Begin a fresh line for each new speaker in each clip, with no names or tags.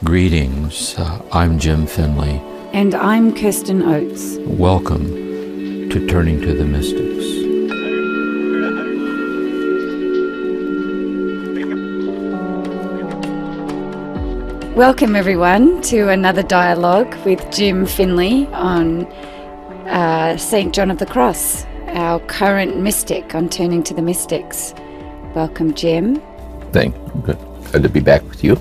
Greetings, I'm Jim Finley.
And I'm Kirsten Oates.
Welcome to Turning to the Mystics.
Welcome everyone to another dialogue with Jim Finley on St. John of the Cross, our current mystic on Turning to the Mystics. Welcome, Jim.
Thank you. Good to be back with you.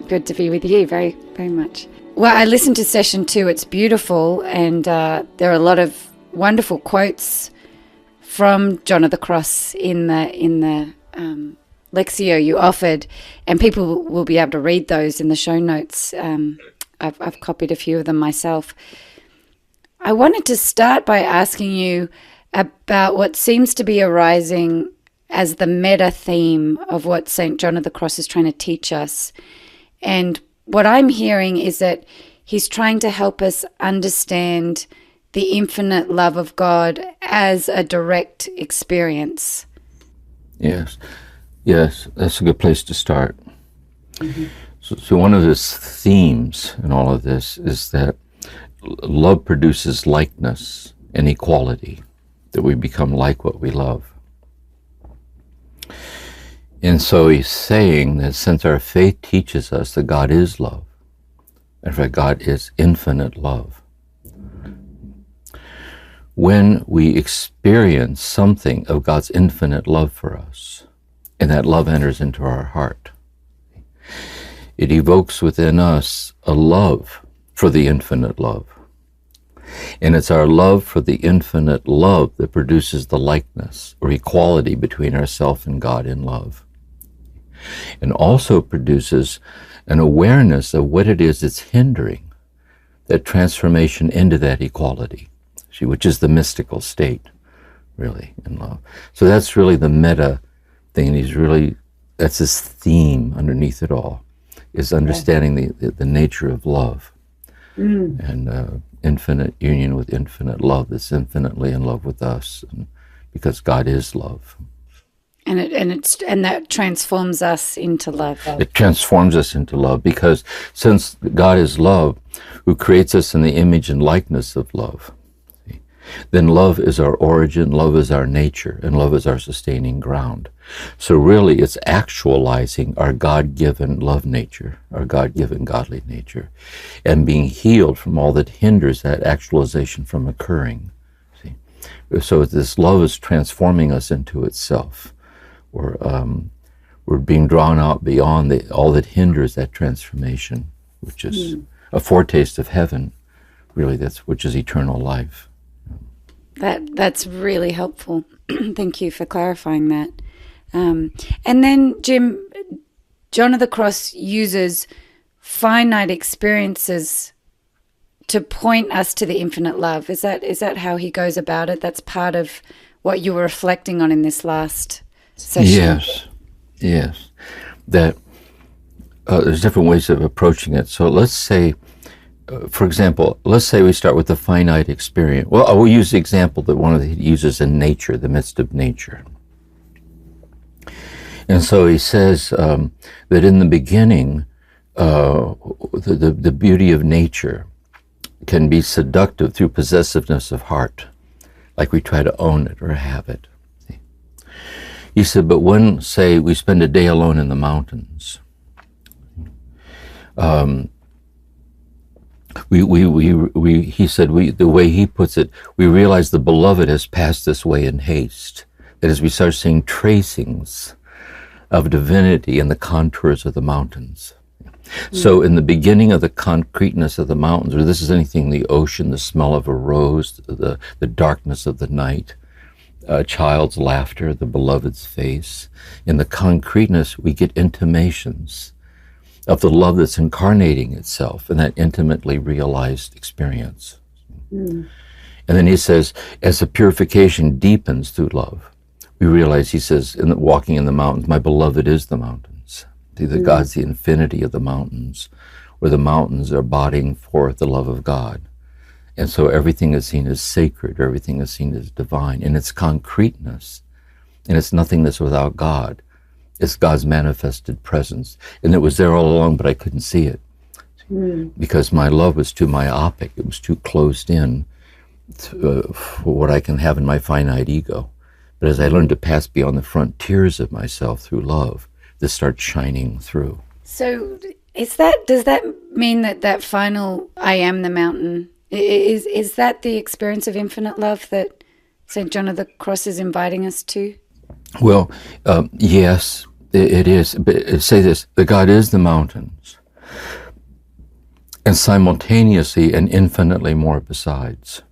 Good to be with you, very, very much. Well, I listened to session 2. It's beautiful, and there are a lot of wonderful quotes from John of the Cross in the Lectio you offered, and people will be able to read those in the show notes. I've copied a few of them myself. I wanted to start by asking you about what seems to be arising as the meta theme of what St. John of the Cross is trying to teach us. And what I'm hearing is that he's trying to help us understand the infinite love of God as a direct experience.
Yes, that's a good place to start. Mm-hmm. So one of his themes in all of this is that love produces likeness and equality, that we become like what we love. And so he's saying that since our faith teaches us that God is love, and that God is infinite love, when we experience something of God's infinite love for us, and that love enters into our heart, it evokes within us a love for the infinite love. And it's our love for the infinite love that produces the likeness or equality between ourselves and God in love. And also produces an awareness of what it is that's hindering that transformation into that equality, which is the mystical state, really, in love. So that's really the meta thing. That's his theme underneath it all, is understanding the nature of love and infinite union with infinite love that's infinitely in love with us, and because God is love.
And that transforms us into love.
It transforms us into love because since God is love, who creates us in the image and likeness of love, then love is our origin, love is our nature, and love is our sustaining ground. So really it's actualizing our God-given love nature, our God-given godly nature, and being healed from all that hinders that actualization from occurring. See? So this love is transforming us into itself. We're being drawn out beyond all that hinders that transformation, which is a foretaste of heaven, really, which is eternal life.
That's really helpful. Thank you for clarifying that. And then, Jim, John of the Cross uses finite experiences to point us to the infinite love. Is that how he goes about it? That's part of what you were reflecting on in this last session.
Yes. That there's different ways of approaching it. So let's say, for example, let's say we start with the finite experience. Well, I will use the example that he uses in nature, the midst of nature. And so he says that in the beginning, the beauty of nature can be seductive through possessiveness of heart, like we try to own it or have it. He said, but when, say, we spend a day alone in the mountains, he said, the way he puts it, we realize the beloved has passed this way in haste. That as we start seeing tracings of divinity in the contours of the mountains. So in the beginning of the concreteness of the mountains, or this is anything, the ocean, the smell of a rose, the darkness of the night, a child's laughter, the beloved's face. In the concreteness, we get intimations of the love that's incarnating itself in that intimately realized experience. And then he says, as the purification deepens through love, we realize, he says, walking in the mountains, my beloved is the mountains. See, that God's the infinity of the mountains, where the mountains are embodying forth the love of God. And so everything is seen as sacred, everything is seen as divine in its concreteness, and it's nothingness without God. It's God's manifested presence. And it was there all along, but I couldn't see it. because my love was too myopic. It was too closed in for what I can have in my finite ego. But as I learned to pass beyond the frontiers of myself through love, this starts shining through.
So does that mean that final I am the mountain, is that the experience of infinite love that St. John of the Cross is inviting us to?
Well, yes, it is. But say this, that God is the mountains, and simultaneously and infinitely more besides.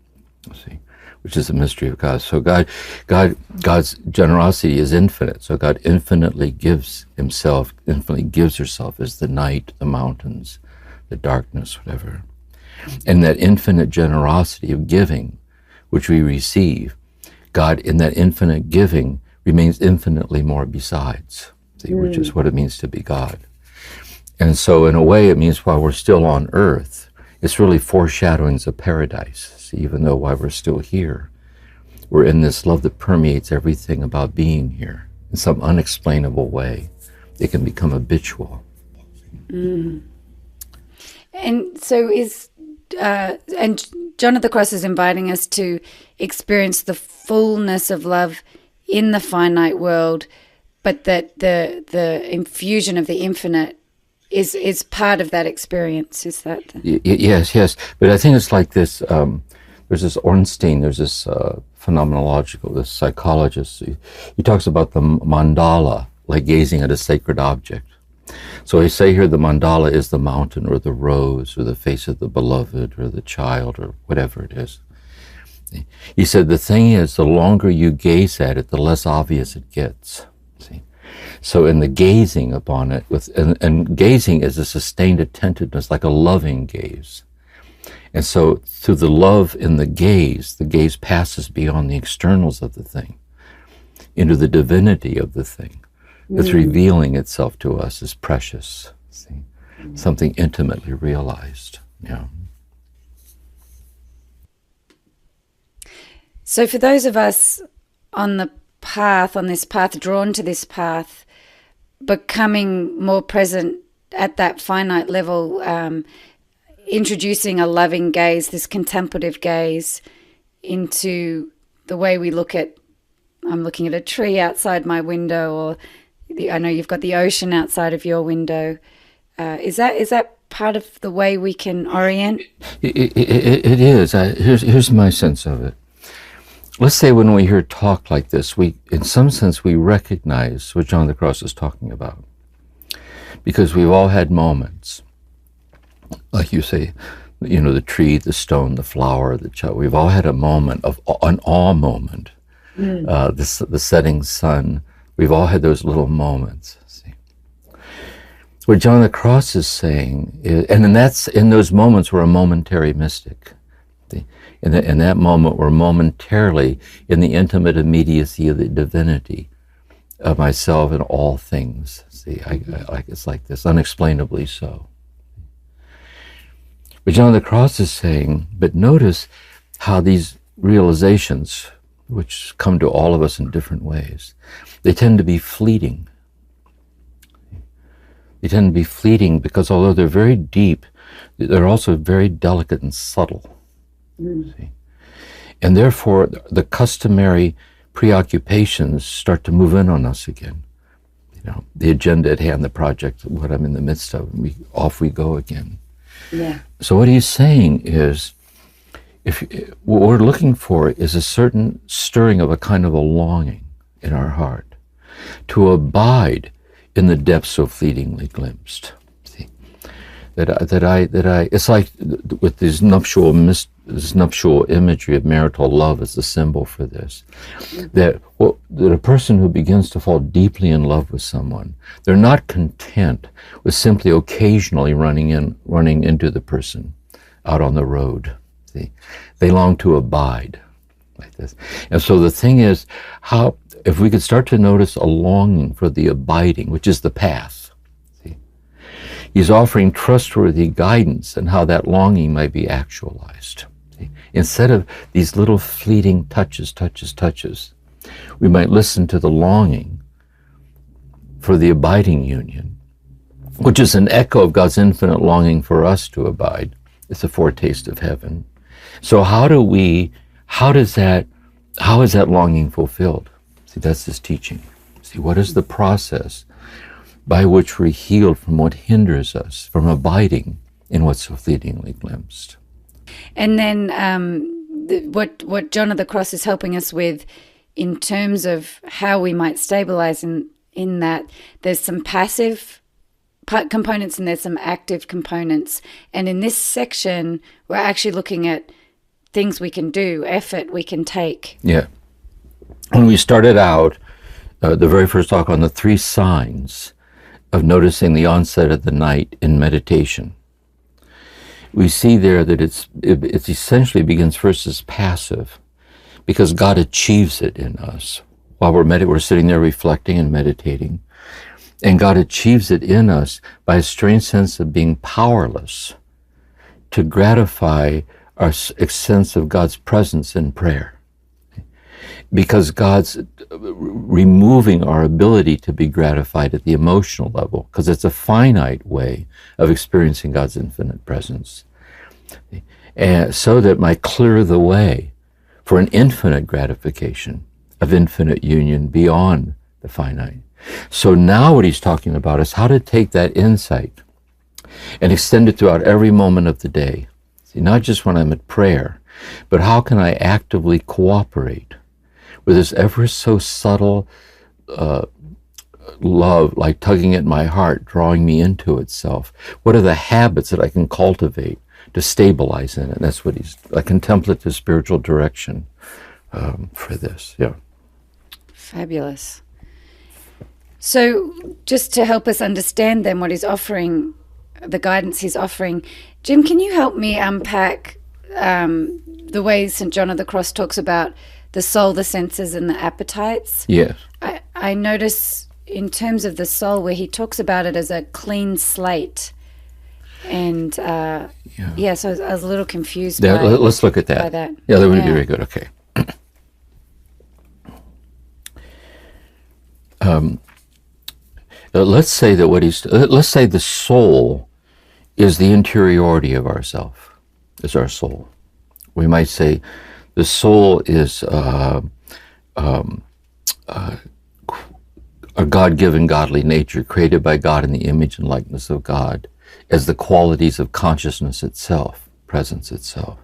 See, which is the mystery of God. So God's generosity is infinite. So God infinitely gives himself, infinitely gives herself as the night, the mountains, the darkness, whatever. And that infinite generosity of giving, which we receive, God in that infinite giving remains infinitely more besides, see, which is what it means to be God. And so in a way it means while we're still on earth, it's really foreshadowings of paradise. See, even though while we're still here, we're in this love that permeates everything about being here in some unexplainable way. It can become habitual.
And so and John of the Cross is inviting us to experience the fullness of love in the finite world, but that the infusion of the infinite is part of that experience. Is that?
Yes. But I think it's like this. There's this Ornstein. There's this phenomenological, this psychologist. He talks about the mandala, like gazing at a sacred object. So I say here the mandala is the mountain or the rose or the face of the beloved or the child or whatever it is. He said the thing is, the longer you gaze at it, the less obvious it gets. See? So in the gazing upon it, and gazing is a sustained attentiveness, like a loving gaze. And so through the love in the gaze passes beyond the externals of the thing into the divinity of the thing. It's revealing itself to us as precious, see? Something intimately realized. Yeah.
So for those of us on this path, drawn to this path, becoming more present at that finite level, introducing a loving gaze, this contemplative gaze, into the way we look at, I'm looking at a tree outside my window, or I know you've got the ocean outside of your window. Is that part of the way we can orient?
It is. Here's my sense of it. Let's say when we hear talk like this, in some sense, we recognize what John of the Cross is talking about. Because we've all had moments, like you say, the tree, the stone, the flower, the child. We've all had a moment an awe moment. The setting sun. We've all had those little moments. See? What John of the Cross is saying, in those moments we're a momentary mystic. See? In that moment we're momentarily in the intimate immediacy of the divinity of myself and all things. See, it's like this, unexplainably so. But John of the Cross is saying, but notice how these realizations, which come to all of us in different ways, they tend to be fleeting. They tend to be fleeting because although they're very deep, they're also very delicate and subtle. See? And therefore, the customary preoccupations start to move in on us again. The agenda at hand, the project, what I'm in the midst of, and off we go again.
Yeah.
So what he's saying is, what we're looking for is a certain stirring of a kind of a longing in our heart to abide in the depths so fleetingly glimpsed. See, it's like with this nuptial imagery of marital love as the symbol for this. That a person who begins to fall deeply in love with someone, they're not content with simply occasionally running into the person out on the road. See, they long to abide like this. And so the thing is, if we could start to notice a longing for the abiding, which is the path. See, he's offering trustworthy guidance and how that longing might be actualized. See, instead of these little fleeting touches, we might listen to the longing for the abiding union, which is an echo of God's infinite longing for us to abide. It's a foretaste of heaven. So how is that longing fulfilled? See, that's this teaching. See, what is the process by which we're healed from what hinders us from abiding in what's so fleetingly glimpsed?
And then what John of the Cross is helping us with in terms of how we might stabilize in that, there's some passive components and there's some active components. And in this section, we're actually looking at things we can do, effort we can take.
Yeah. When we started out, the very first talk on the 3 signs of noticing the onset of the night in meditation, we see there that it essentially begins first as passive, because God achieves it in us while we're sitting there reflecting and meditating, and God achieves it in us by a strange sense of being powerless to gratify our sense of God's presence in prayer, because God's removing our ability to be gratified at the emotional level, because it's a finite way of experiencing God's infinite presence, and so that might clear the way for an infinite gratification of infinite union beyond the finite. So now what he's talking about is how to take that insight and extend it throughout every moment of the day. See, not just when I'm at prayer, but how can I actively cooperate with this ever so subtle love, like tugging at my heart, drawing me into itself? What are the habits that I can cultivate to stabilize in it? And that's what he's, a contemplative spiritual direction for this. Yeah.
Fabulous. So just to help us understand then what he's offering, the guidance he's offering, Jim, can you help me unpack the way St. John of the Cross talks about the soul, the senses, and the appetites?
Yes.
I notice in terms of the soul where he talks about it as a clean slate. And so I was a little confused by
let's look at that.
By that.
Yeah, that would be very good. Okay. Let's say that let's say the soul is the interiority of ourself, is our soul. We might say the soul is a God-given godly nature created by God in the image and likeness of God as the qualities of consciousness itself, presence itself.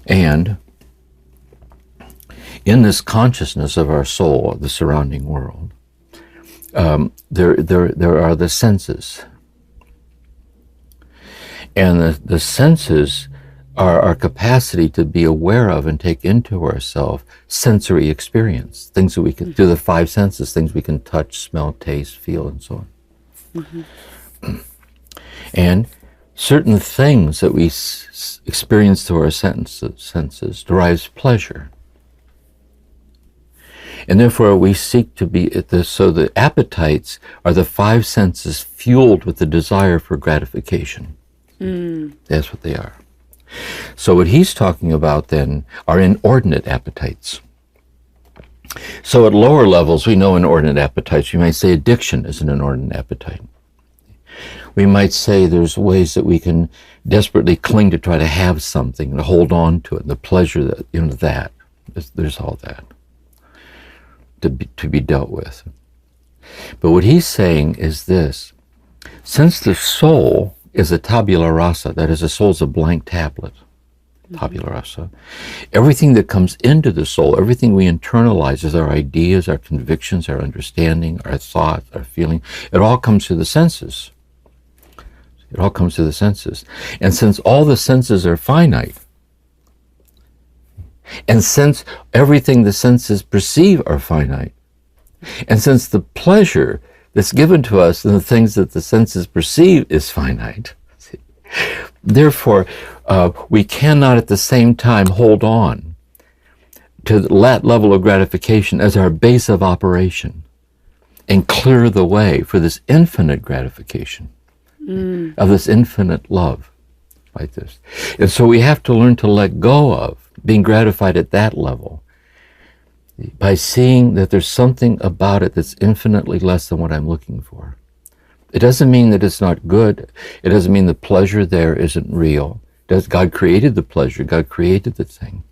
And in this consciousness of our soul, of the surrounding world, there are the senses. And the senses are our capacity to be aware of and take into ourselves sensory experience, things that we can do, the 5 senses, things we can touch, smell, taste, feel, and so on. Mm-hmm. And certain things that we experience through our senses derives pleasure. And therefore we seek to be at this, so the appetites are the 5 senses fueled with the desire for gratification. That's what they are. So what he's talking about then are inordinate appetites. So at lower levels, we know inordinate appetites. We might say addiction is an inordinate appetite. We might say there's ways that we can desperately cling to try to have something and hold on to it, and the pleasure that, there's all that to be dealt with. But what he's saying is this: since the soul is a tabula rasa, that is, the soul's a blank tablet, tabula rasa, everything that comes into the soul, everything we internalize as our ideas, our convictions, our understanding, our thoughts, our feeling, it all comes through the senses. It all comes through the senses. And since all the senses are finite, and since everything the senses perceive are finite, and since the pleasure that's given to us in the things that the senses perceive is finite, therefore we cannot at the same time hold on to that level of gratification as our base of operation and clear the way for this infinite gratification of this infinite love like this. And so we have to learn to let go of being gratified at that level by seeing that there's something about it that's infinitely less than what I'm looking for. It doesn't mean that it's not good. It doesn't mean the pleasure there isn't real. God created the pleasure. God created the thing.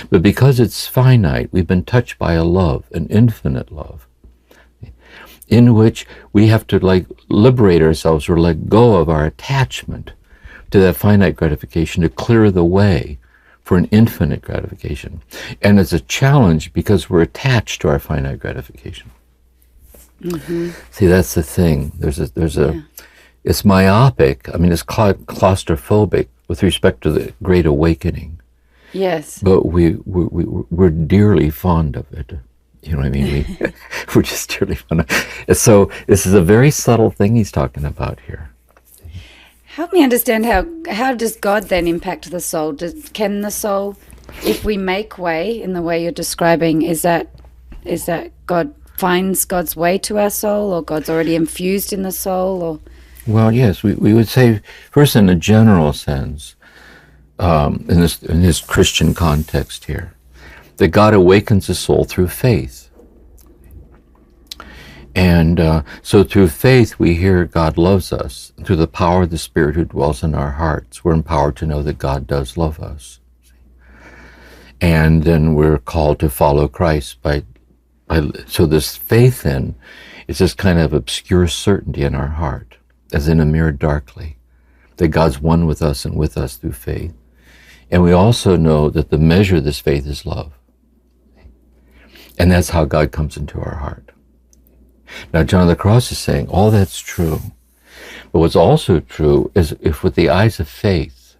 But because it's finite, we've been touched by a love, an infinite love, in which we have to liberate ourselves or let go of our attachment to that finite gratification to clear the way for an infinite gratification. And it's a challenge because we're attached to our finite gratification. Mm-hmm. See, that's the thing. It's myopic. I mean, it's claustrophobic with respect to the Great Awakening.
Yes.
But we're dearly fond of it. You know what I mean? We're just dearly fond of it. So this is a very subtle thing he's talking about here.
Help me understand how does God then impact the soul? Can the soul, if we make way in the way you're describing, is that God finds God's way to our soul, or God's already infused in the soul? Or
well, yes, we would say first in a general sense, in this Christian context here, that God awakens the soul through faith. And so through faith, we hear God loves us. Through the power of the Spirit who dwells in our hearts, we're empowered to know that God does love us. And then we're called to follow Christ so this faith then is this kind of obscure certainty in our heart, as in a mirror darkly, that God's one with us and with us through faith. And we also know that the measure of this faith is love. And that's how God comes into our heart. Now, John of the Cross is saying all that's true. But what's also true is if with the eyes of faith,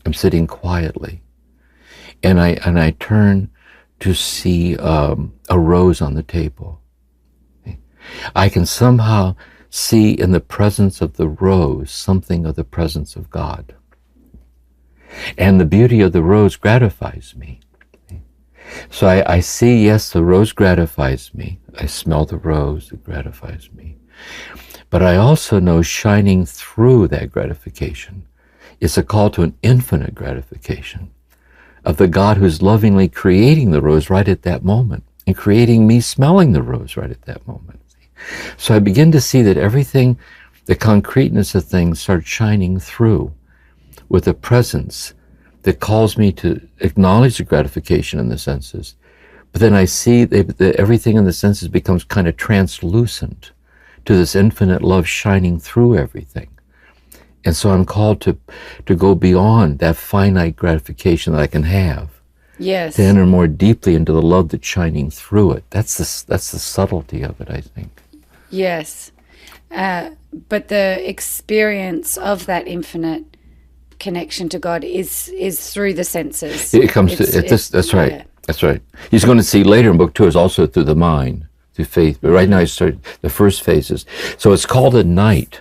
I'm sitting quietly and I turn to see a rose on the table, I can somehow see in the presence of the rose something of the presence of God. And the beauty of the rose gratifies me. So I see, yes, the rose gratifies me. I smell the rose, it gratifies me. But I also know shining through that gratification is a call to an infinite gratification of the God who's lovingly creating the rose right at that moment and creating me smelling the rose right at that moment. So I begin to see that everything, the concreteness of things starts shining through with a presence that calls me to acknowledge the gratification in the senses. But then I see that everything in the senses becomes kind of translucent to this infinite love shining through everything. And so I'm called to go beyond that finite gratification that I can have.
Yes.
To enter more deeply into the love that's shining through it. That's the subtlety of it, I think.
Yes. But the experience of that infinite connection to God is through the senses.
It comes that's right.
Yeah.
That's right. He's going to see later in book 2 is also through the mind, through faith. But right now he started the first phases. So it's called a night.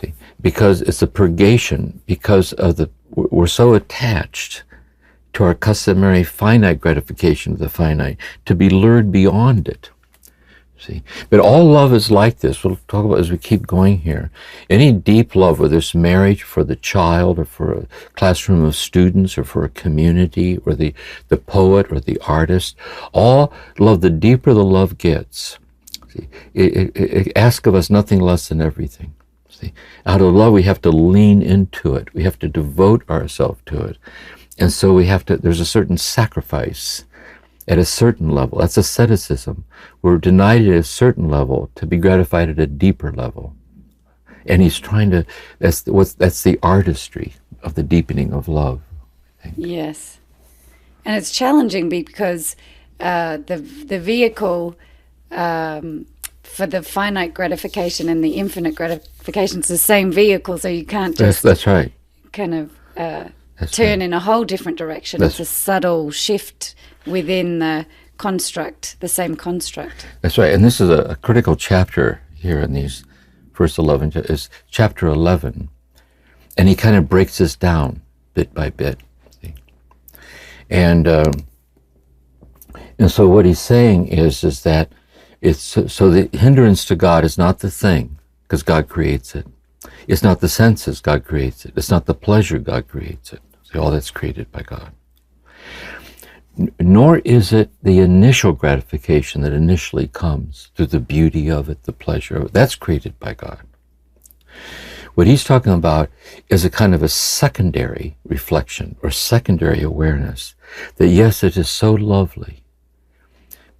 See, because it's a purgation, because of we're so attached to our customary finite gratification of the finite, to be lured beyond it. See, but all love is like this. We'll talk about as we keep going here. Any deep love, whether it's marriage for the child or for a classroom of students or for a community or the poet or the artist, all love, the deeper the love gets, see, it asks of us nothing less than everything. See, out of love we have to lean into it. We have to devote ourselves to it. And so there's a certain sacrifice at a certain level. That's asceticism. We're denied at a certain level to be gratified at a deeper level. And he's trying to, that's the artistry of the deepening of love, I think.
Yes. And it's challenging because the vehicle for the finite gratification and the infinite gratification is the same vehicle, so you can't just
that's right.
kind of turn in a whole different direction. It's a subtle shift within the construct, the same construct.
That's right. And this is a critical chapter here in these first 11, is chapter 11. And he kind of breaks this down bit by bit. See? And so what he's saying is that it's so the hindrance to God is not the thing, because God creates it. It's not the senses, God creates it. It's not the pleasure, God creates it. See, all that's created by God. Nor is it the initial gratification that initially comes through the beauty of it, the pleasure of it. That's created by God. What he's talking about is a kind of a secondary reflection or secondary awareness that yes, it is so lovely,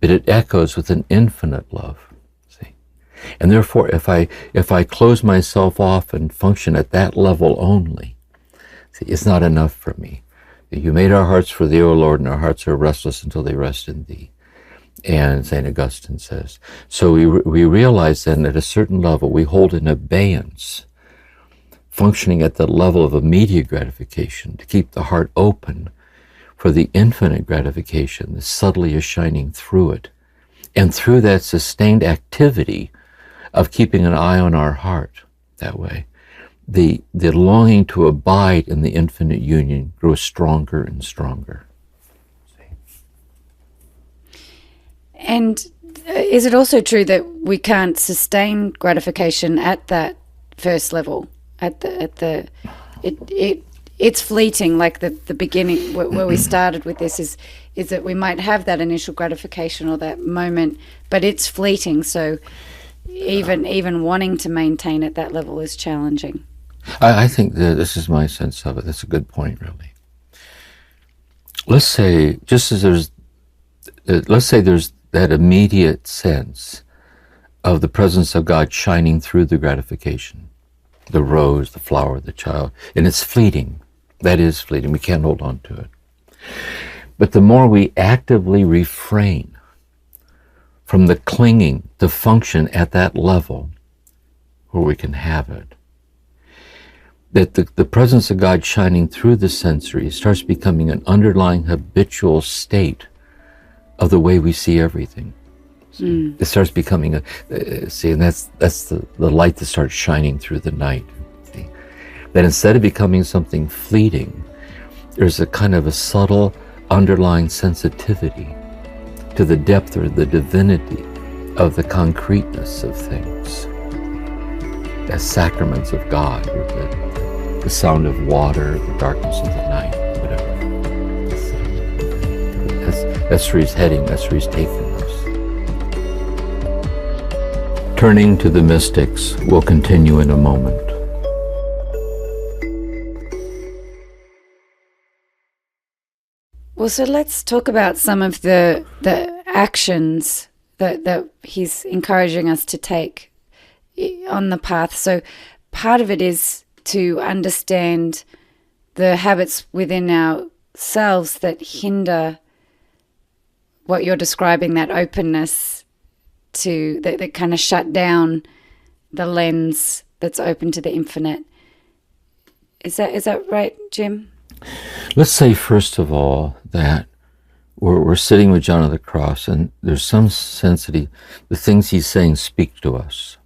but it echoes with an infinite love. See? And therefore, if I close myself off and function at that level only, see, it's not enough for me. You made our hearts for thee, O Lord, and our hearts are restless until they rest in thee. And St. Augustine says, so we realize then at a certain level we hold in abeyance, functioning at the level of immediate gratification to keep the heart open for the infinite gratification that subtly is shining through it. And through that sustained activity of keeping an eye on our heart that way, the longing to abide in the infinite union grows stronger and stronger.
And is it also true that we can't sustain gratification at that first level? It's fleeting, like the beginning where we started with this is that we might have that initial gratification or that moment, but it's fleeting. So even wanting to maintain at that level is challenging.
I think that this is my sense of it. That's a good point, really. Let's say there's that immediate sense of the presence of God shining through the gratification, the rose, the flower, the child, and it's fleeting. That is fleeting. We can't hold on to it. But the more we actively refrain from the clinging to function at that level where we can have it, that the presence of God shining through the sensory starts becoming an underlying habitual state of the way we see everything. It starts becoming and that's the light that starts shining through the night. See? That instead of becoming something fleeting, there's a kind of a subtle underlying sensitivity to the depth or the divinity of the concreteness of things, as sacraments of God, or the sound of water, the darkness of the night, whatever. That's where he's heading, that's where he's taking us. Turning to the mystics, we'll continue in a moment.
Well, so let's talk about some of the actions that he's encouraging us to take on the path. So part of it is to understand the habits within ourselves that hinder what you're describing, that openness to, that kind of shut down the lens that's open to the infinite. Is that right, Jim?
Let's say, first of all, that we're sitting with John of the Cross, and there's some sense that the things he's saying speak to us.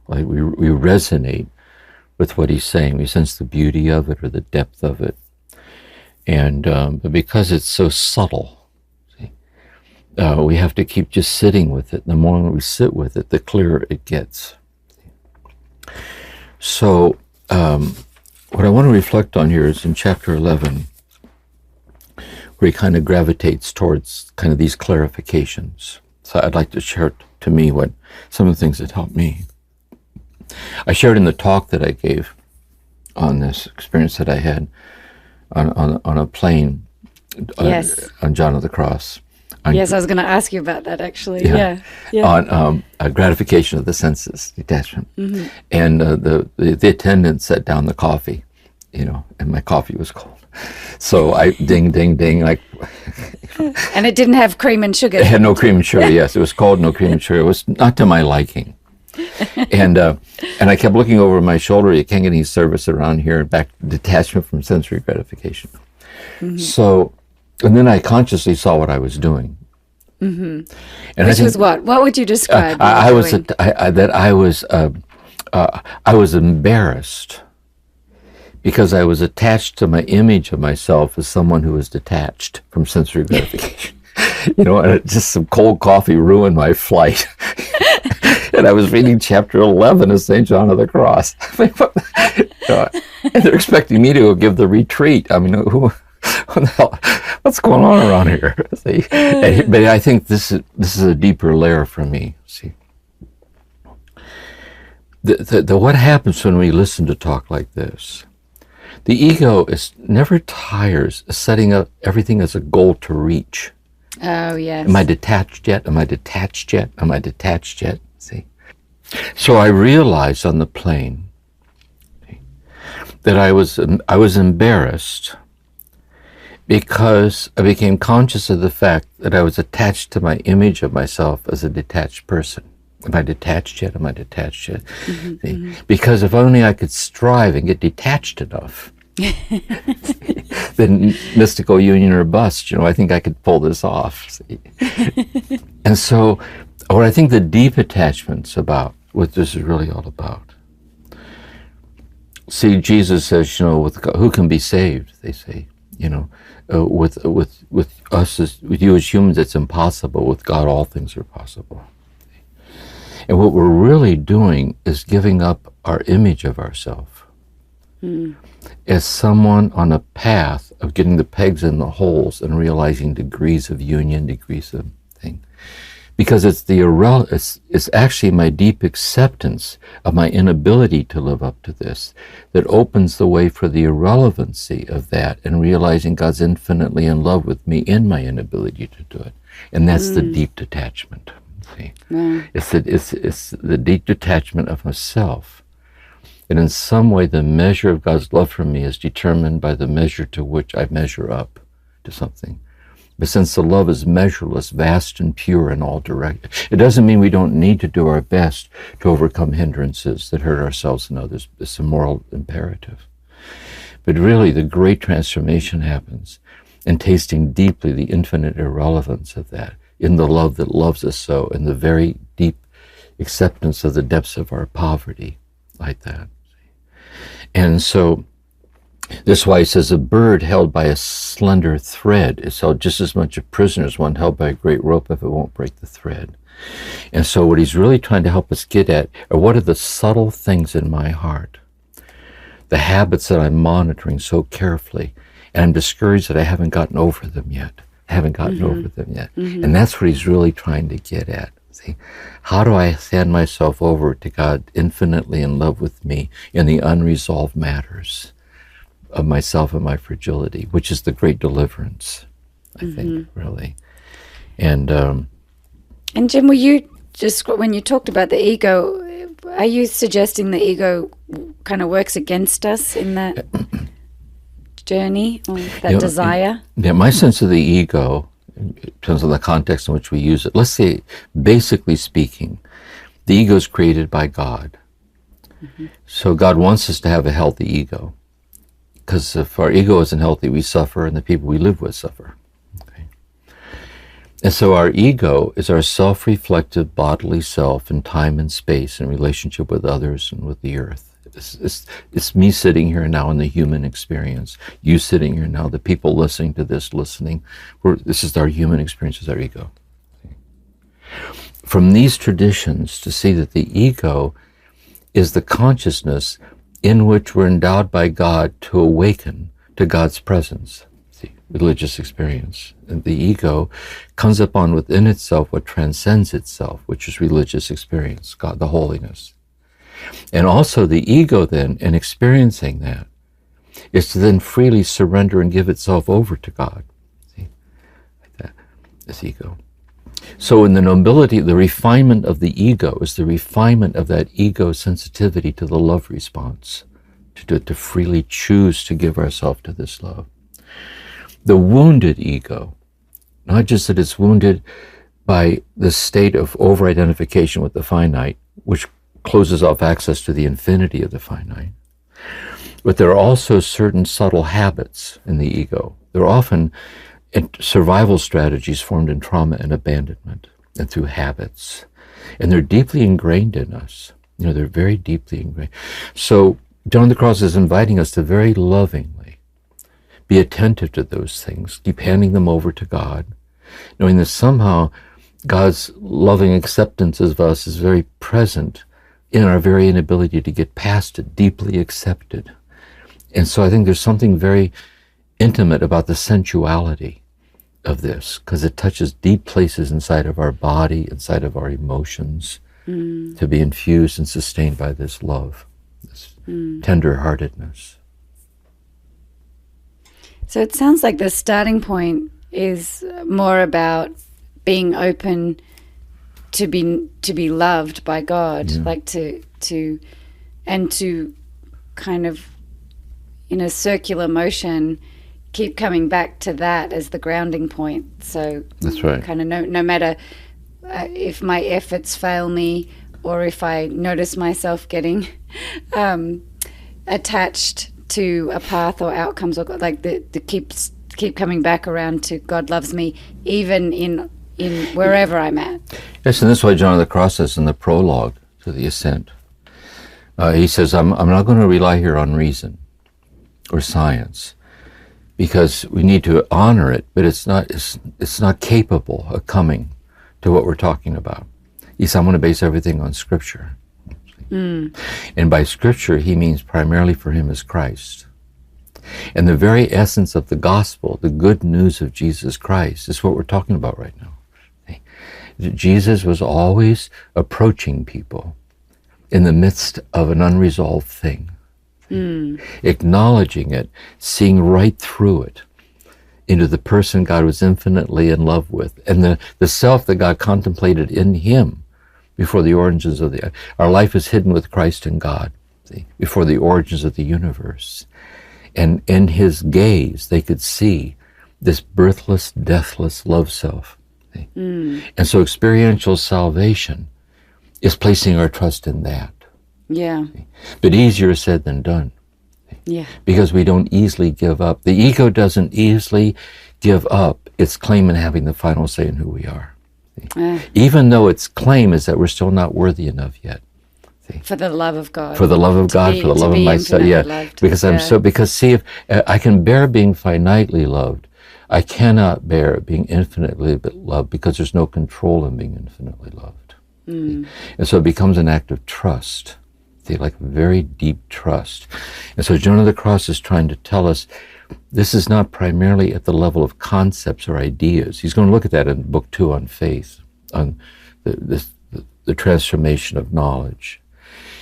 Like we resonate with what he's saying. We sense the beauty of it or the depth of it. And but because it's so subtle, we have to keep just sitting with it. The more we sit with it, the clearer it gets. So what I want to reflect on here is in chapter 11, where he kind of gravitates towards kind of these clarifications. So I'd like to share to me what some of the things that helped me. I shared in the talk that I gave on this experience that I had on a plane on John of the Cross.
Yes, I was going to ask you about that, actually. Yeah.
On gratification of the senses, detachment. Mm-hmm. And the attendant set down the coffee, and my coffee was cold. So I ding, ding, ding, like.
And it didn't have cream and sugar.
It had no cream and sugar, yes. It was cold, no cream and sugar. It was not to my liking. And I kept looking over my shoulder. You can't get any service around here. Back detachment from sensory gratification. Mm-hmm. So, and then I consciously saw what I was doing.
Mm-hmm. And which was what? What would you describe?
I was embarrassed because I was attached to my image of myself as someone who was detached from sensory gratification. And just some cold coffee ruined my flight. And I was reading chapter 11 of St. John of the Cross. And they're expecting me to go give the retreat. I mean, what the hell? What's going on around here? See? But I think this is a deeper layer for me. See, what happens when we listen to talk like this? The ego never tires of setting up everything as a goal to reach.
Oh, yes.
Am I detached yet? Am I detached yet? Am I detached yet? See? So I realized on the plane that I was embarrassed because I became conscious of the fact that I was attached to my image of myself as a detached person. Am I detached yet? Am I detached yet? Because if only I could strive and get detached enough, then mystical union or bust, I think I could pull this off. See? And so what I think the deep attachment's about, what this is really all about. See, Jesus says, who can be saved? They say, with us, with you as humans, it's impossible. With God, all things are possible. And what we're really doing is giving up our image of ourselves as someone on a path of getting the pegs in the holes and realizing degrees of union, degrees of thing. Because it's actually my deep acceptance of my inability to live up to this that opens the way for the irrelevancy of that and realizing God's infinitely in love with me in my inability to do it. And that's the deep detachment. See? It's the deep detachment of myself. And in some way, the measure of God's love for me is determined by the measure to which I measure up to something. But since the love is measureless, vast and pure in all directions, it doesn't mean we don't need to do our best to overcome hindrances that hurt ourselves and others. It's a moral imperative. But really, the great transformation happens in tasting deeply the infinite irrelevance of that, in the love that loves us so, in the very deep acceptance of the depths of our poverty, like that. And so, that's why he says a bird held by a slender thread is held just as much a prisoner as one held by a great rope if it won't break the thread. And so what he's really trying to help us get at are what are the subtle things in my heart, the habits that I'm monitoring so carefully, and I'm discouraged that I haven't gotten over them yet. And that's what he's really trying to get at. See, how do I hand myself over to God infinitely in love with me in the unresolved matters of myself and my fragility, which is the great deliverance, I think, really. And
Jim, were you just, when you talked about the ego, are you suggesting the ego kind of works against us in that journey, or that desire?
Yeah, my sense of the ego, in terms of the context in which we use it, let's say, basically speaking, the ego is created by God. So God wants us to have a healthy ego. Because if our ego isn't healthy, we suffer, and the people we live with suffer. Okay? And so our ego is our self-reflective bodily self in time and space in relationship with others and with the earth. It's me sitting here now in the human experience. You sitting here now, the people listening to this, this is our human experience, is our ego. Okay? From these traditions, to see that the ego is the consciousness in which we're endowed by God to awaken to God's presence, see, religious experience. And the ego comes upon within itself what transcends itself, which is religious experience, God, the holiness. And also the ego then, in experiencing that, is to then freely surrender and give itself over to God. See, like that, this ego. So in the nobility, the refinement of the ego is the refinement of that ego sensitivity to the love response, to freely choose to give ourselves to this love. The wounded ego, not just that it's wounded by the state of over-identification with the finite, which closes off access to the infinity of the finite, but there are also certain subtle habits in the ego. There are often survival strategies formed in trauma and abandonment and through habits. And they're deeply ingrained in us. They're very deeply ingrained. So John of the Cross is inviting us to very lovingly be attentive to those things, keep handing them over to God, knowing that somehow God's loving acceptance of us is very present in our very inability to get past it, deeply accepted. And so I think there's something very intimate about the sensuality of this, because it touches deep places inside of our body, inside of our emotions, to be infused and sustained by this love, this tender-heartedness.
So it sounds like the starting point is more about being open to be loved by God, like to kind of in a circular motion keep coming back to that as the grounding point. So
that's right.
Kind of no matter if my efforts fail me, or if I notice myself getting attached to a path or outcomes, or like the keep coming back around to God loves me, even in wherever I'm at.
Yes, and that's why John of the Cross says in the prologue to the Ascent, he says, I'm not going to rely here on reason or science, because we need to honor it, but it's not capable of coming to what we're talking about. He said, I'm going to base everything on Scripture. And by Scripture, he means primarily for him is Christ. And the very essence of the gospel, the good news of Jesus Christ, is what we're talking about right now. Jesus was always approaching people in the midst of an unresolved thing, acknowledging it, seeing right through it into the person God was infinitely in love with, and the self that God contemplated in him before the origins of our life is hidden with Christ in God, before the origins of the universe. And in his gaze, they could see this birthless, deathless love self. And so experiential salvation is placing our trust in that.
Yeah.
But easier said than done.
Yeah.
Because we don't easily give up. The ego doesn't easily give up its claim in having the final say in who we are. Even though its claim is that we're still not worthy enough yet.
For the love of God.
For the love of God, for the love of myself. Yeah.
Loved.
Because see, if I can bear being finitely loved, I cannot bear being infinitely loved, because there's no control in being infinitely loved. And so it becomes an act of trust, like very deep trust. And so John of the Cross is trying to tell us this is not primarily at the level of concepts or ideas. He's going to look at that in Book 2 on faith, on the transformation of knowledge.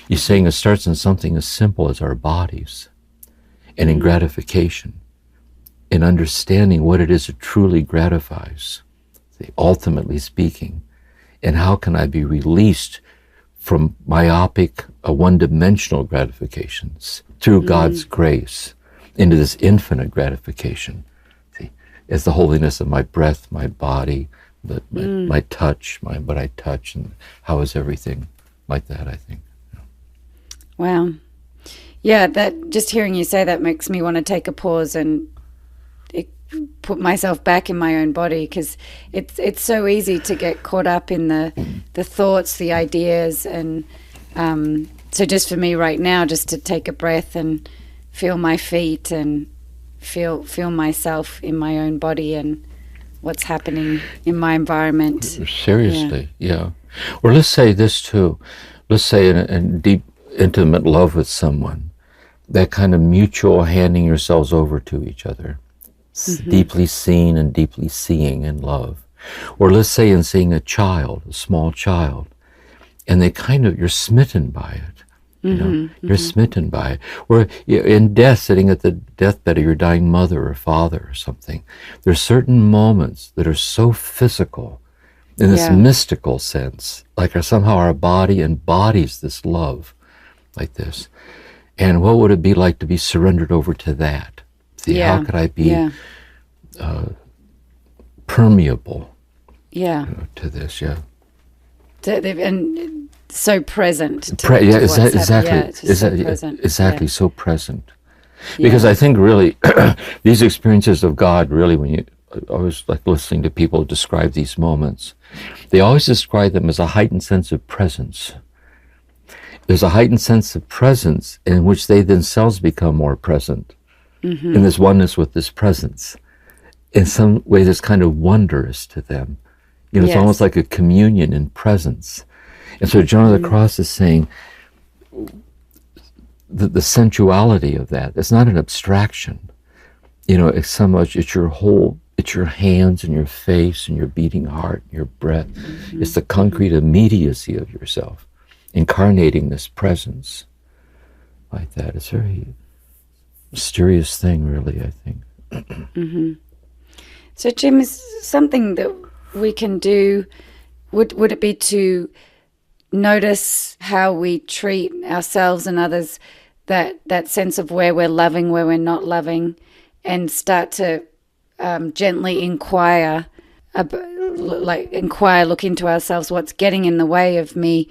He's saying it starts in something as simple as our bodies, and in gratification, in understanding what it is that truly gratifies, ultimately speaking, and how can I be released from myopic, one-dimensional gratifications through God's grace into this infinite gratification. As the holiness of my breath, my body, my touch, what I touch, and how is everything like that, I think.
Wow. Yeah, that just hearing you say that makes me want to take a pause and put myself back in my own body, because it's so easy to get caught up in the thoughts, the ideas, and so just for me right now, just to take a breath and feel my feet and feel myself in my own body and what's happening in my environment.
Seriously, yeah. Or let's say this too. Let's say in deep, intimate love with someone, that kind of mutual handing yourselves over to each other, deeply seen and deeply seeing in love. Or let's say in seeing a child, a small child, and you're smitten by it. You're smitten by it. Or in death, sitting at the deathbed of your dying mother or father or something, there's certain moments that are so physical in this mystical sense, like somehow our body embodies this love like this. And what would it be like to be surrendered over to that? How could I be permeable to this?
And so present.
Exactly, so present. Because I think really, these experiences of God, really, when you always like listening to people describe these moments, they always describe them as a heightened sense of presence. There's a heightened sense of presence in which they themselves become more present in this oneness with this presence. In some way, that's kind of wondrous to them. It's almost like a communion in presence. And so John of the Cross is saying the sensuality of that, it's not an abstraction. It's so much, it's your whole It's your hands and your face and your beating heart and your breath. It's the concrete immediacy of yourself, incarnating this presence like that. It's a very mysterious thing, really, I think.
So, Jim, is something that we can do, would it be to notice how we treat ourselves and others, that sense of where we're loving, where we're not loving, and start to gently inquire, look into ourselves, what's getting in the way of me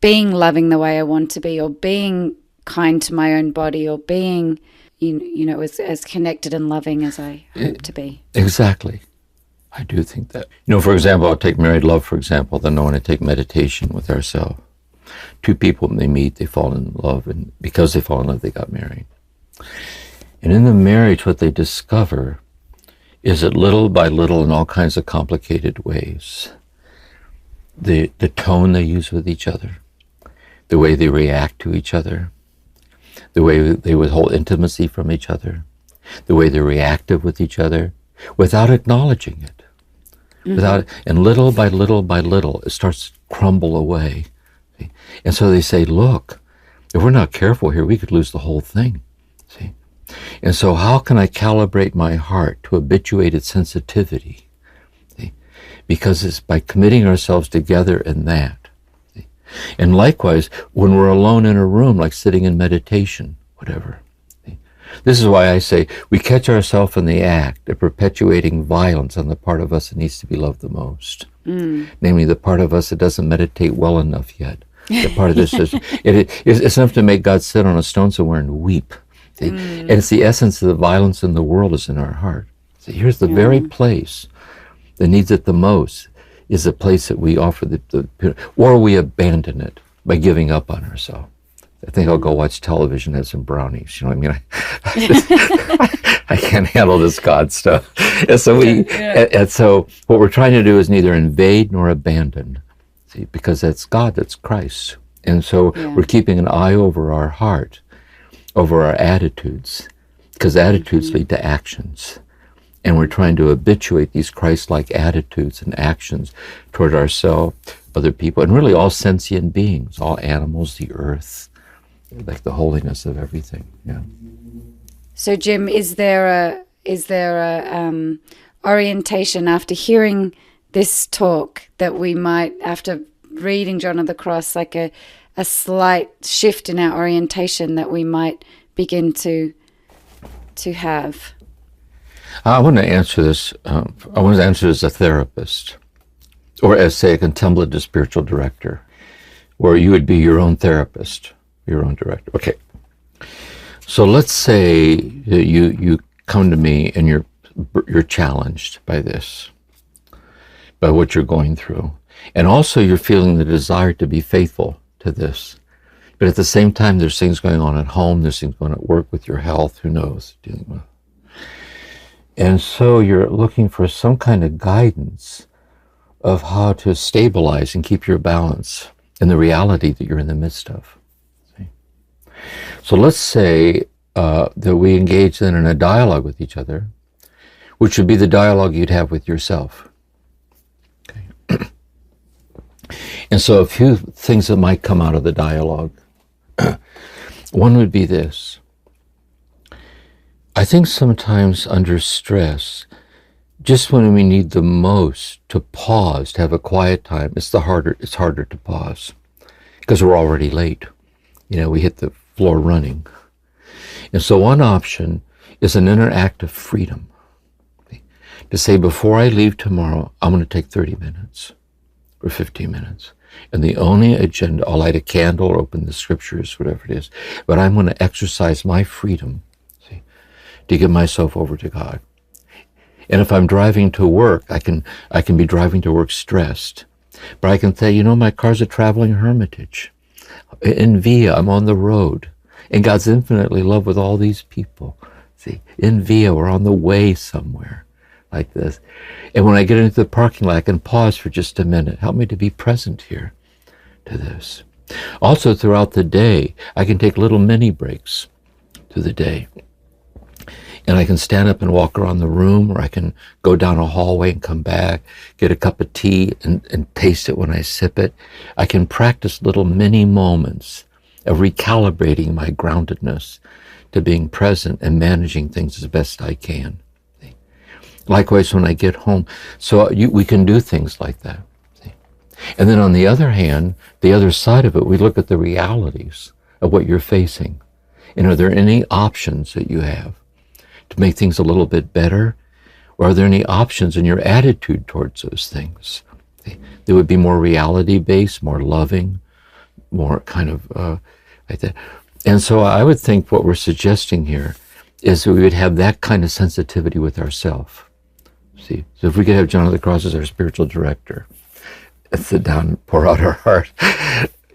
being loving the way I want to be, or being kind to my own body, or being, as connected and loving as I hope to be.
Exactly. I do think that. For example, I'll take married love, for example, then I want to take meditation with ourselves. Two people, when they meet, they fall in love, and because they fall in love, they got married. And in the marriage, what they discover is that little by little, in all kinds of complicated ways, the tone they use with each other, the way they react to each other, the way they withhold intimacy from each other, the way they're reactive with each other, without acknowledging it. And little by little by little, it starts to crumble away. See? And so they say, look, if we're not careful here, we could lose the whole thing. See? And so how can I calibrate my heart to habituated sensitivity? See? Because it's by committing ourselves together in that. See? And likewise, when we're alone in a room, like sitting in meditation, whatever. See? This is why I say we catch ourselves in the act of perpetuating violence on the part of us that needs to be loved the most. Namely, the part of us that doesn't meditate well enough yet. The part of this it's enough to make God sit on a stone somewhere and weep. See? And it's the essence of the violence in the world is in our heart. See, here's the very place that needs it the most, is the place that we offer or we abandon it by giving up on ourselves. I think I'll go watch television, have some brownies. You know what I mean? I can't handle this God stuff. And so and so what we're trying to do is neither invade nor abandon. See, because that's God, that's Christ. And so we're keeping an eye over our heart, over our attitudes, because attitudes lead to actions. And we're trying to habituate these Christ-like attitudes and actions toward ourselves, other people, and really all sentient beings, all animals, the earth, like the holiness of everything. Yeah.
So, Jim, is there a orientation after hearing this talk that we might, after reading John of the Cross, like a slight shift in our orientation that we might begin to have?
I want to answer this. I want to answer as a therapist, or as, say, a contemplative spiritual director, where you would be your own therapist, your own director. Okay. So let's say that you come to me and you're challenged by this, by what you're going through, and also you're feeling the desire to be faithful to this, but at the same time there's things going on at home, there's things going on at work with your health, who knows, dealing with. And so you're looking for some kind of guidance of how to stabilize and keep your balance in the reality that you're in the midst of. See? So let's say that we engage then in a dialogue with each other, which would be the dialogue you'd have with yourself. Okay. And so a few things that might come out of the dialogue. One would be this. I think sometimes under stress, just when we need the most to pause, to have a quiet time, it's harder to pause because we're already late. We hit the floor running. And so one option is an inner act of freedom. To say, before I leave tomorrow, I'm going to take 30 minutes or 15 minutes. And the only agenda, I'll light a candle or open the scriptures, whatever it is, but I'm going to exercise my freedom, to give myself over to God. And if I'm driving to work, I can be driving to work stressed. But I can say, my car's a traveling hermitage. In Via, I'm on the road. And God's infinitely loved with all these people. See, in Via, we're on the way somewhere like this. And when I get into the parking lot, I can pause for just a minute. Help me to be present here to this. Also, throughout the day, I can take little mini breaks through the day. And I can stand up and walk around the room, or I can go down a hallway and come back, get a cup of tea and taste it when I sip it. I can practice little mini moments of recalibrating my groundedness to being present and managing things as best I can. Likewise, when I get home, so we can do things like that. And then on the other hand, the other side of it, we look at the realities of what you're facing. And are there any options that you have to make things a little bit better? Or are there any options in your attitude towards those things that would be more reality-based, more loving, more kind of like that? And so I would think what we're suggesting here is that we would have that kind of sensitivity with ourselves. See, so if we could have John of the Cross as our spiritual director, and sit down and pour out our heart,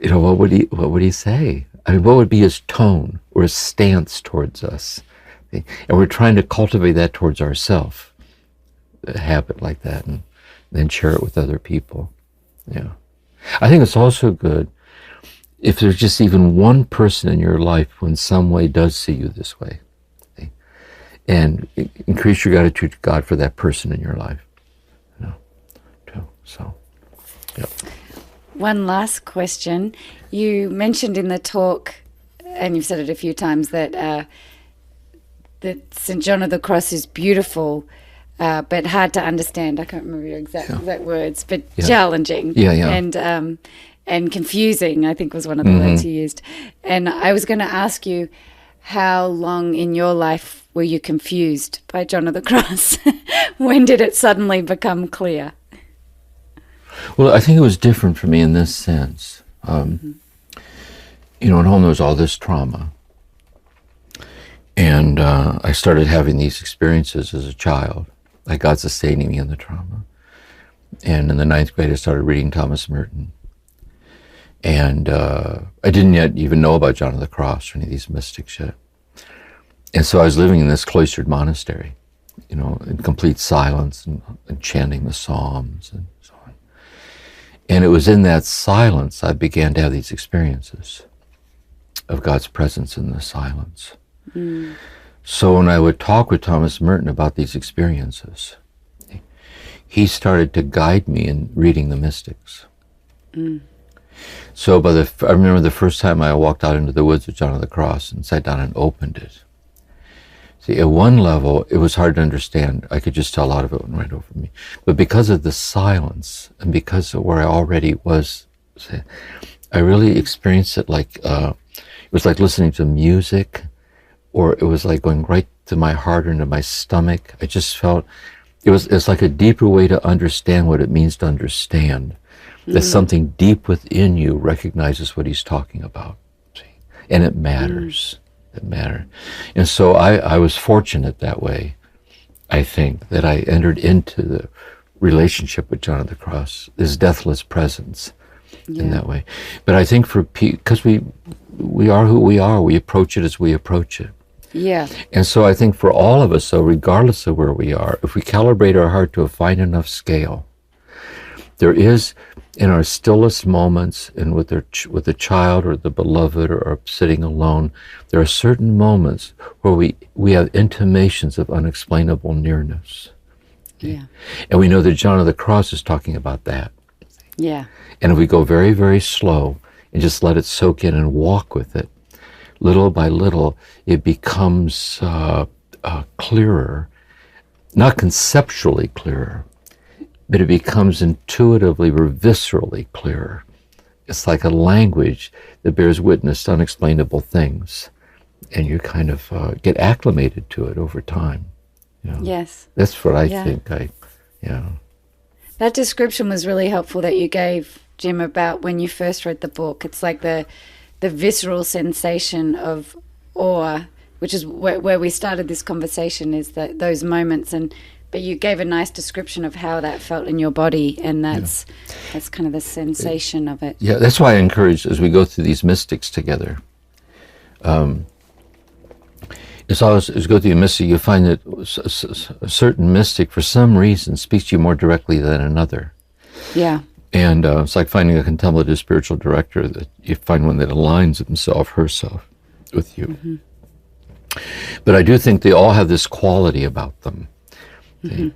what would he say? I mean, what would be his tone or his stance towards us? And we're trying to cultivate that towards ourselves, a habit like that, and then share it with other people. Yeah, I think it's also good if there's just even one person in your life who in some way does see you this way, and increase your gratitude to God for that person in your life. Too. So, yeah.
One last question. You mentioned in the talk, and you've said it a few times, that St. John of the Cross is beautiful, but hard to understand. I can't remember your exact words, but challenging. And confusing, I think was one of the words you used. And I was going to ask you, how long in your life were you confused by John of the Cross? When did it suddenly become clear?
Well, I think it was different for me in this sense. At home there was all this trauma. And I started having these experiences as a child, like God sustaining me in the trauma. And in the 9th grade, I started reading Thomas Merton. And I didn't yet even know about John of the Cross or any of these mystics yet. And so I was living in this cloistered monastery, in complete silence and chanting the Psalms and so on. And it was in that silence I began to have these experiences of God's presence in the silence. So when I would talk with Thomas Merton about these experiences, he started to guide me in reading the mystics. So I remember the first time I walked out into the woods with John of the Cross and sat down and opened it. See, at one level, it was hard to understand. I could just tell a lot of it went right over me. But because of the silence and because of where I already was, I really experienced it like, it was like listening to music, or it was like going right to my heart or into my stomach. I just felt, it's like a deeper way to understand what it means to understand. That something deep within you recognizes what he's talking about. See? And it matters. It mattered. And so I was fortunate that way, I think, that I entered into the relationship with John of the Cross, his deathless presence in that way. But I think because we are who we are, we approach it as we approach it.
Yeah.
And so I think for all of us, so regardless of where we are, if we calibrate our heart to a fine enough scale, there is, in our stillest moments, and with the child or the beloved or sitting alone, there are certain moments where we have intimations of unexplainable nearness.
Yeah.
And we know that John of the Cross is talking about that.
Yeah.
And if we go very, very slow and just let it soak in and walk with it, little by little, it becomes clearer, not conceptually clearer, but it becomes intuitively or viscerally clearer. It's like a language that bears witness to unexplainable things, and you kind of get acclimated to it over time.
Yes.
That's what I think.
That description was really helpful that you gave, Jim, about when you first read the book. It's like the visceral sensation of awe, which is where we started this conversation, is that those moments. But you gave a nice description of how that felt in your body, and that's kind of the sensation of it. Yeah,
that's why I encourage, as we go through these mystics together, it's always, as you go through a mystic, you find that a certain mystic, for some reason, speaks to you more directly than another.
Yeah.
And it's like finding a contemplative spiritual director, that you find one that aligns himself, herself, with you. But I do think they all have this quality about them. And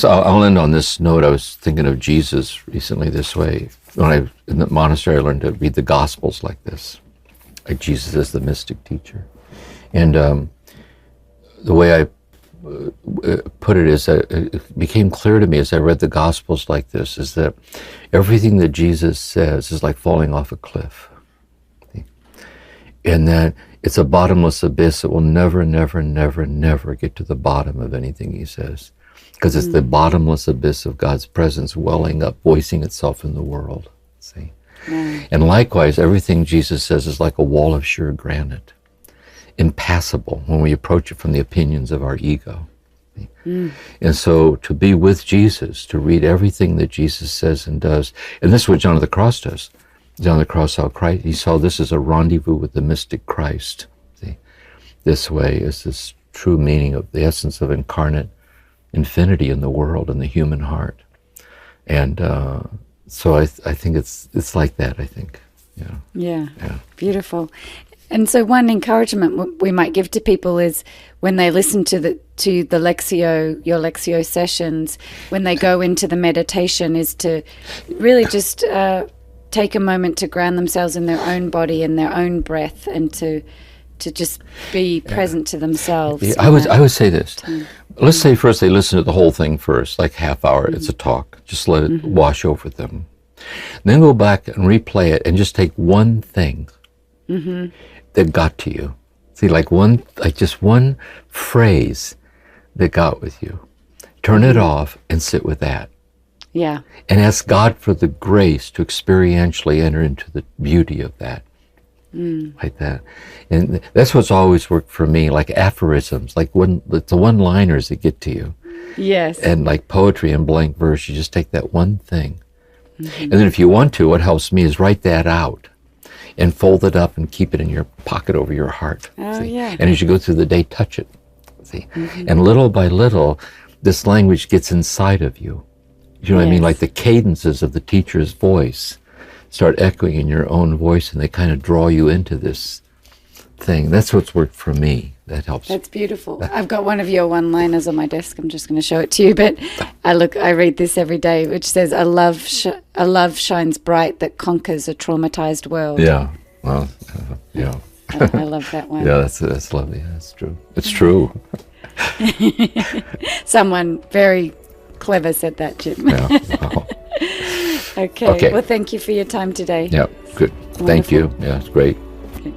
I'll end on this note. I was thinking of Jesus recently this way. When in the monastery, I learned to read the Gospels like this, like Jesus as the mystic teacher. And the way I put it is that it became clear to me as I read the Gospels like this, is that everything that Jesus says is like falling off a cliff. And that it's a bottomless abyss that will never, never, never, never get to the bottom of anything he says. Because it's the bottomless abyss of God's presence welling up, voicing itself in the world. See? And likewise, everything Jesus says is like a wall of sheer granite, impassable when we approach it from the opinions of our ego. And so to be with Jesus, to read everything that Jesus says and does, and this is what John of the Cross does. John of the Cross saw Christ. He saw this as a rendezvous with the mystic Christ. See? This way is this true meaning of the essence of incarnate infinity in the world and the human heart. And so I think it's like that, I think.
Yeah. Beautiful. And so one encouragement we might give to people is when they listen to the Lectio, your Lectio sessions, when they go into the meditation, is to really just take a moment to ground themselves in their own body and their own breath, and to just be present to themselves.
I would say this. Let's say first they listen to the whole thing first, like half hour. It's a talk. Just let it wash over them. Then go back and replay it and just take one thing that got to you. See, just one phrase that got with you. Turn it off and sit with that.
Yeah.
And ask God for the grace to experientially enter into the beauty of that. Like that. And that's what's always worked for me, like aphorisms, like the one-liners that get to you.
Yes.
And like poetry and blank verse, you just take that one thing. And then if you want to, what helps me is write that out and fold it up and keep it in your pocket over your heart. See? And as you go through the day, touch it. See? And little by little, this language gets inside of you. You know what I mean? Like the cadences of the teacher's voice start echoing in your own voice, and they kind of draw you into this thing. That's what's worked for me. That helps.
That's beautiful. I've got one of your one-liners on my desk. I'm just going to show it to you, but I read this every day, which says, "A love shines bright that conquers a traumatized world."
Yeah. Well, yeah.
I love that one.
Yeah, that's lovely. That's true. It's true.
Someone very clever said that, Jim.
Yeah. Wow.
Okay. Well, thank you for your time today.
Yeah, good.
Wonderful.
Thank you. Yeah, it's great.
Okay.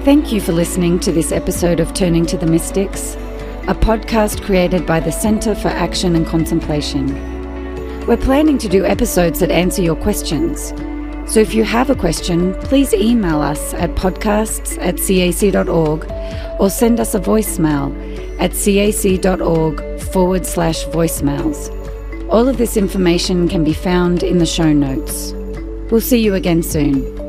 Thank you for listening to this episode of Turning to the Mystics, a podcast created by the Center for Action and Contemplation. We're planning to do episodes that answer your questions. So if you have a question, please email us at podcasts@cac.org or send us a voicemail at cac.org/voicemails. All of this information can be found in the show notes. We'll see you again soon.